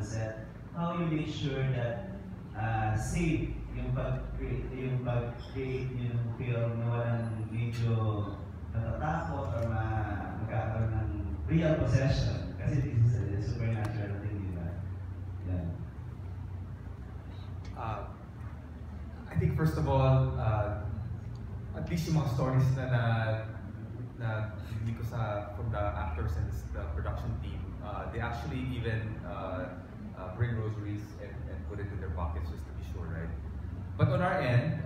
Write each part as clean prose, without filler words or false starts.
set, how you make sure that safe yung pag-create yung film na walang medyo natatakot or magkakaroon ng real possession. Kasi this is a supernatural thing, di ba? Yeah. I think first of all, at least yung mga stories na hindi ko from the actors and the production team, they actually even bring rosaries and put it in their pockets just to be sure, right? But on our end,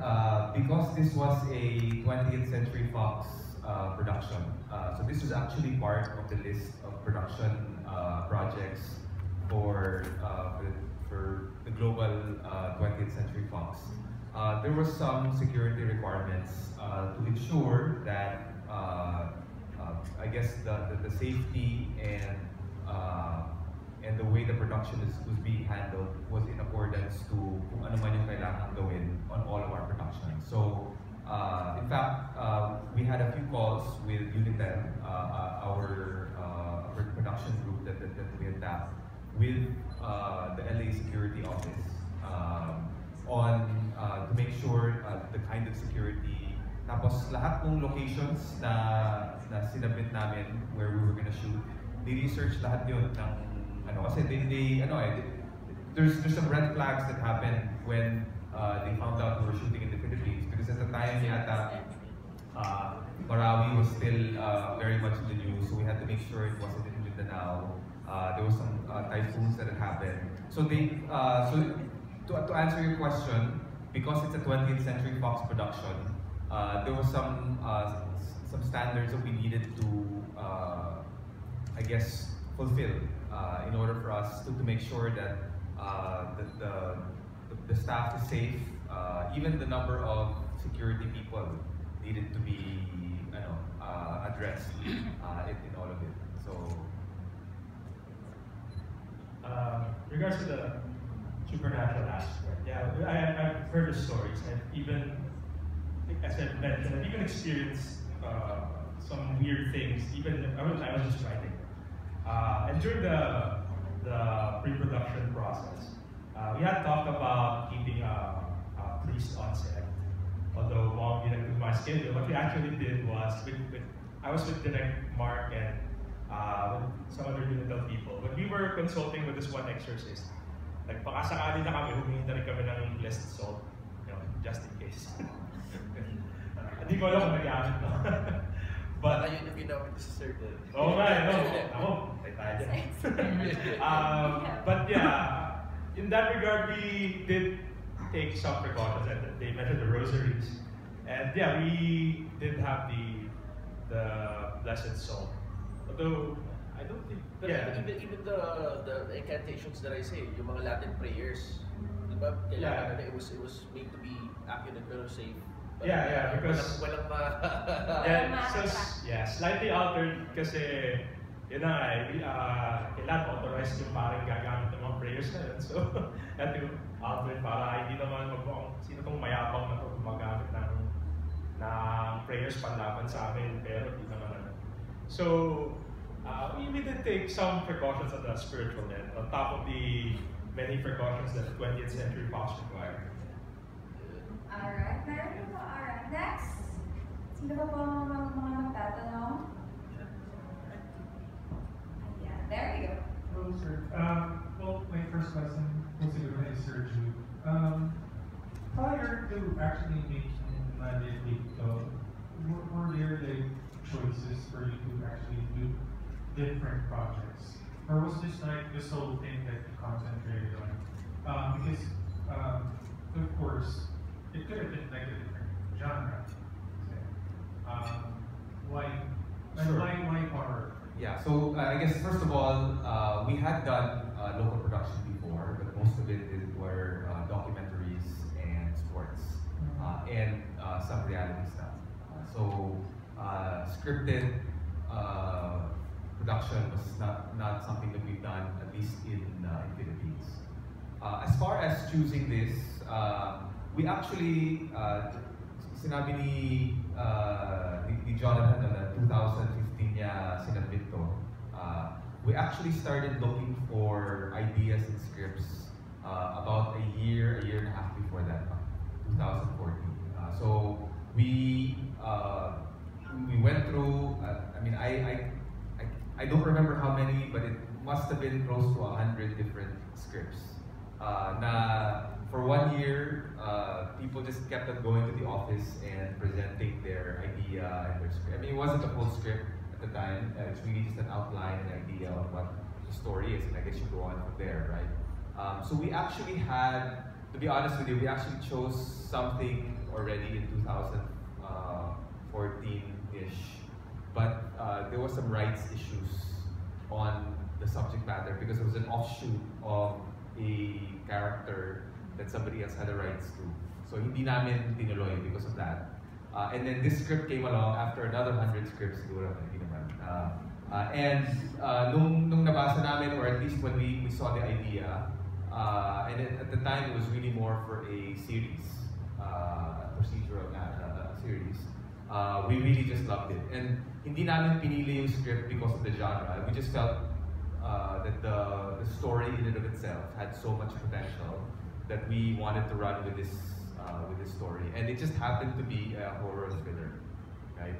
because this was a 20th Century Fox production, so this is actually part of the list of production projects for the global 20th Century Fox. There were some security requirements to ensure that I guess the safety and the way the production was being handled was in accordance to kung ano man yung kailangan gawin on all of our productions. So in fact, we had a few calls with Unitem, our production group that we had tapped with the LA Security Office on to make sure the kind of security. Tapos lahat ng locations na sinabit namin where we were gonna shoot, they-research lahat yun ng kasi there's some red flags that happened when they found out we were shooting in the Philippines, because at the time yata Marawi was still very much in the news, so we had to make sure it wasn't in Mindanao. There was some typhoons that had happened. So to answer your question, because it's a 20th Century Fox production, there was some standards that we needed to, I guess, fulfill in order for us to make sure that the staff is safe. Even the number of security people needed to be, addressed in all of it. So, regards to the supernatural aspect, yeah, I've heard the stories, and even, as I mentioned, I've even experienced some weird things. Even I was just writing, and during the pre-production process, we had talked about keeping a priest on set. Although Mom didn't do my schedule, what we actually did was I was with Direct Mark and with some other Unitel people. When we were consulting with this one exorcist, like baka sakali na kami, humingi na rin kami ng blessed salt, just in case. Hindi ko alam kung nag-aamit, no? But ayun yung ginawa ko sa circle. Oh man, no. But yeah, in that regard, we did take some precautions, and they mentioned the rosaries, and yeah, we did have the blessed salt. Although I don't think, even the incantations that I say, yung mga Latin prayers, diba? Kailangan it was made to be accurate pero safe. Yeah, because walang slightly altered kasi yun na kailangan authorized yung parang gagamit ng mga prayers na yun. So, had to alter para hindi naman sino tong mayabang na ito gumagamit ng prayers panlaban sa amin, pero hindi naman So, we did take some precautions at the spiritual end, on top of the many precautions that the 20th Century Fox required. Alright, next. Sino ba po mga magtatanong? Yeah, there we go. Hello, sir. Well, my first question was to Sir Jude. Prior to actually making Maledicto, were there choices for you to actually do different projects? Or was this like the sole thing that you concentrated on? Because, of course, it could have been like a different genre. Why horror? Yeah, so I guess first of all, we had done local production before, but most of it were documentaries and sports, and some reality stuff. So scripted production was not something that we've done, at least in Philippines. As far as choosing this, we actually sinabi ni Jonathan na 2015 niya sinabit to. we actually started looking for ideas and scripts about a year and a half before that, 2014. So we went through. I mean, I don't remember how many, but it must have been close to 100 different scripts. For 1 year, people just kept on going to the office and presenting their idea and their script. I mean, it wasn't a full script at the time. It's really just an outline, an idea of what the story is, and I guess you go on from there, right? So we actually had, to be honest with you, we actually chose something already in 2014-ish, but there was some rights issues on the subject matter because it was an offshoot of a character that somebody else had the rights to. So hindi namin tinuloy because of that. And then this script came along after another 100 scripts, siguro, hindi naman. Nung nabasa namin, or at least when we saw the idea, and at the time it was really more for a series, procedural series. We really just loved it. And hindi namin pinili yung script because of the genre. We just felt that the story in and of itself had so much potential that we wanted to run with this story. And it just happened to be a horror thriller, right?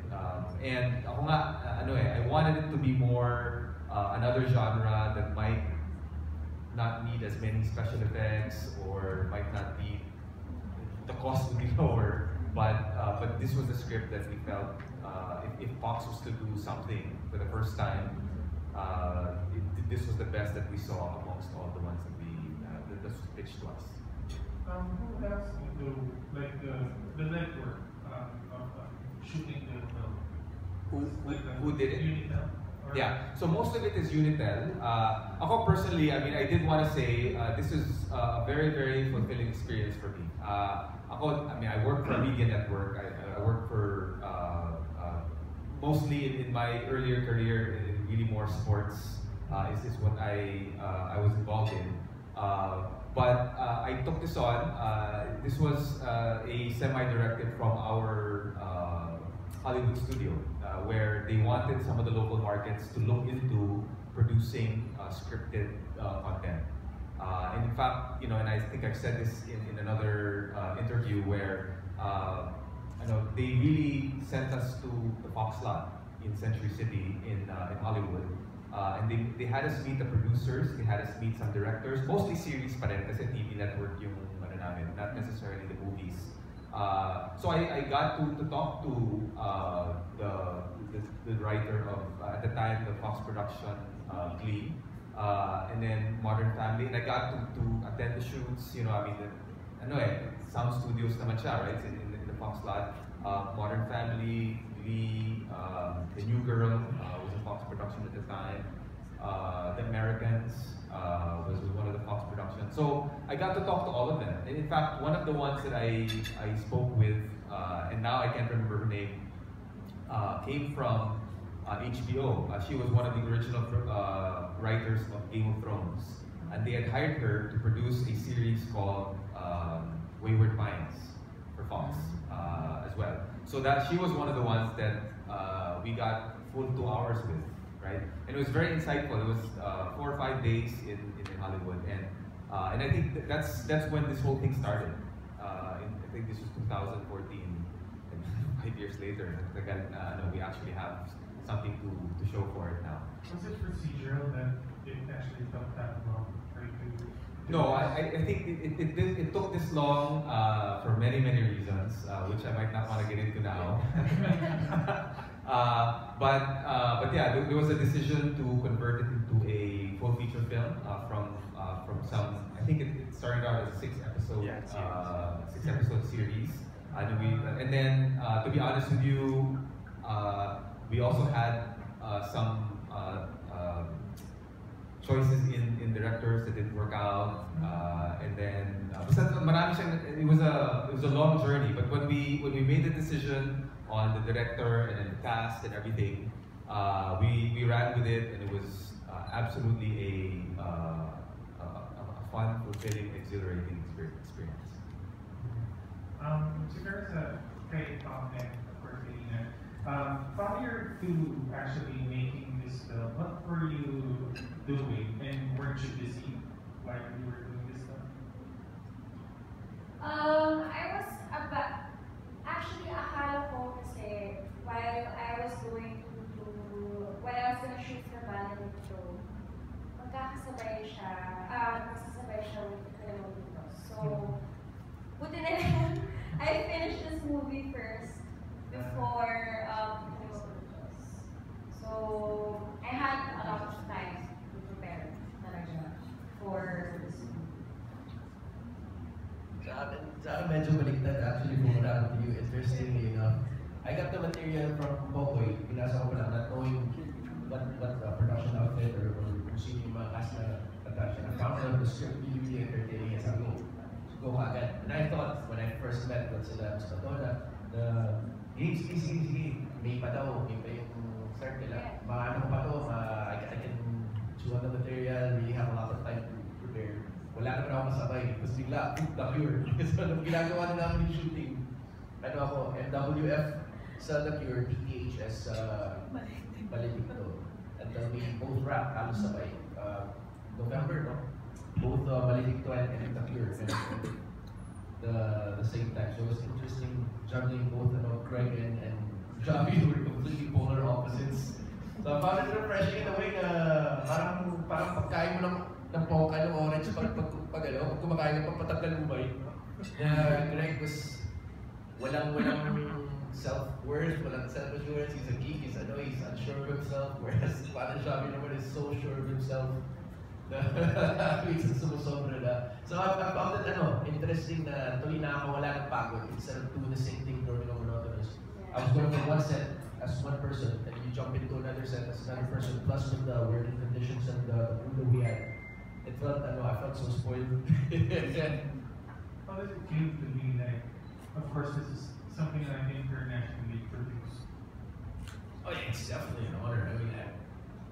And ako nga, I wanted it to be more another genre that might not need as many special effects, or might not be, the cost would be lower. But this was the script that we felt if Fox was to do something for the first time, this was the best that we saw amongst all the ones that was pitched to us. Who else do like the network of shooting the film? Who did it? Unitel? Yeah, so most of it is Unitel. Ako personally, I mean, I did want to say this is a very, very fulfilling experience for me. I mean, I work for a media network. I work for mostly in my earlier career, in really more sports is what I was involved in. But I took this on. This was a semi-directive from our Hollywood studio, where they wanted some of the local markets to look into producing scripted content. And in fact, and I think I've said this in another interview where they really sent us to the Fox lot in Century City in Hollywood. And they had us meet the producers, they had us meet some directors, mostly series pa rin kasi TV network yung namin, not necessarily the movies. So I got to talk to the writer of, at the time, the Fox production, Glee, and then Modern Family, and I got to attend the shoots, sound studios naman siya, right, in the Fox lot. Modern Family, Glee, The New Girl was a Fox production at the time. The Americans was one of the Fox productions. So I got to talk to all of them. And in fact, one of the ones that I spoke with, and now I can't remember her name, came from HBO. She was one of the original writers of Game of Thrones. And they had hired her to produce a series called Wayward Pines for Fox as well. So that she was one of the ones that we got full 2 hours with, right? And it was very insightful. It was 4 or 5 days in Hollywood, and I think that's when this whole thing started. I think this was 2014, and 5 years later, we actually have something to show for it now. Was it procedural that it actually took that long for you to? No, I think it took this long for many reasons, which I might not want to get into now. But yeah, there was a decision to convert it into a full feature film from some. I think it started out as a 6-episode series. And then to be honest with you, we also had some choices in directors that didn't work out, and then it was a long journey. But when we made the decision on the director and then the cast and everything, we ran with it, and it was absolutely a fun, fulfilling, exhilarating experience. Siguro sa kay Tom and of course Elena, prior to actually making this this film, what were you doing and weren't you busy while you were doing this stuff? I was about, actually akala ko kasi while I was gonna shoot for Maledicto, magkakasabay siya, magsasabay siya with Maledicto. So, buti na lang, I finished this movie first before so I had a lot of time to prepare talaga for this movie. Sa akin medyo baliktad actually kung around to you. Interestingly enough, I got the material from Popoy. Pinasa ko lang not knowing what production outfit or kung sino yung mga cast na attached. And I found out the script really entertaining and sabi ko, go agad. And I thought when I first met with sila, sige, may pa daw, may pa yung start nila. Ano pa to, I can chew on the material, really have a lot of time to prepare. Wala naman ako masabay. Tapos bigla, the Cure. So, nung ginagawa na namin yung shooting, ano ako, MWF sa The Cure, PTHS sa Maledicto. And then we both rap, halos sabay. November, no? Both Maledicto and The Cure. The same time. So it was interesting juggling both Craig and Javi were completely polar opposites. So I found it refreshing in a way na parang pagkain mo ng poka ng orange pag kumakain ng pampatanggal umay. Greg was walang self-worth, walang self-assurance. He's a geek, he's unsure of himself. Whereas parang Javi naman is so sure of himself. Sumusobra na. So I found it interesting na tuloy na ako wala ng pagod instead of doing the same thing during the monotonous. I was going from one set as one person and you jump into another set as another person plus with the working conditions and the food that we had. It felt, I felt so spoiled. How does it feel to be like, of course this is something that I internationally produced? Oh yeah, it's definitely an honor. I mean,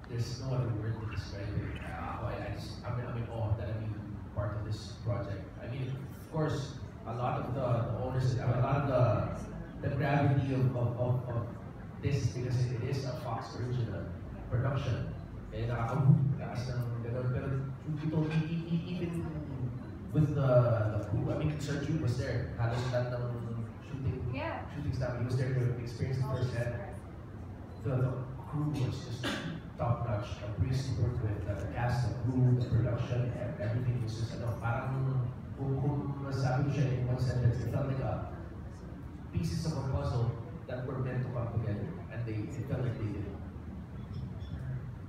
there's no other word to describe it. I'm in awe that I'm even part of this project. I mean, of course, a lot of the owners, a lot of the gravity of this because it is a Fox original production. And nakakabukas ng gano'n. Pero even with the crew, I mean, Sir Jude was there. Halos lahat ng shooting staff, he was there to experience it firsthand. The crew was just top notch, a breeze to work with, the cast, the crew, the production, and everything was just parang kung masabi ko siya in one sentence, it felt like pieces of a puzzle that were meant to come together, and it felt like they did.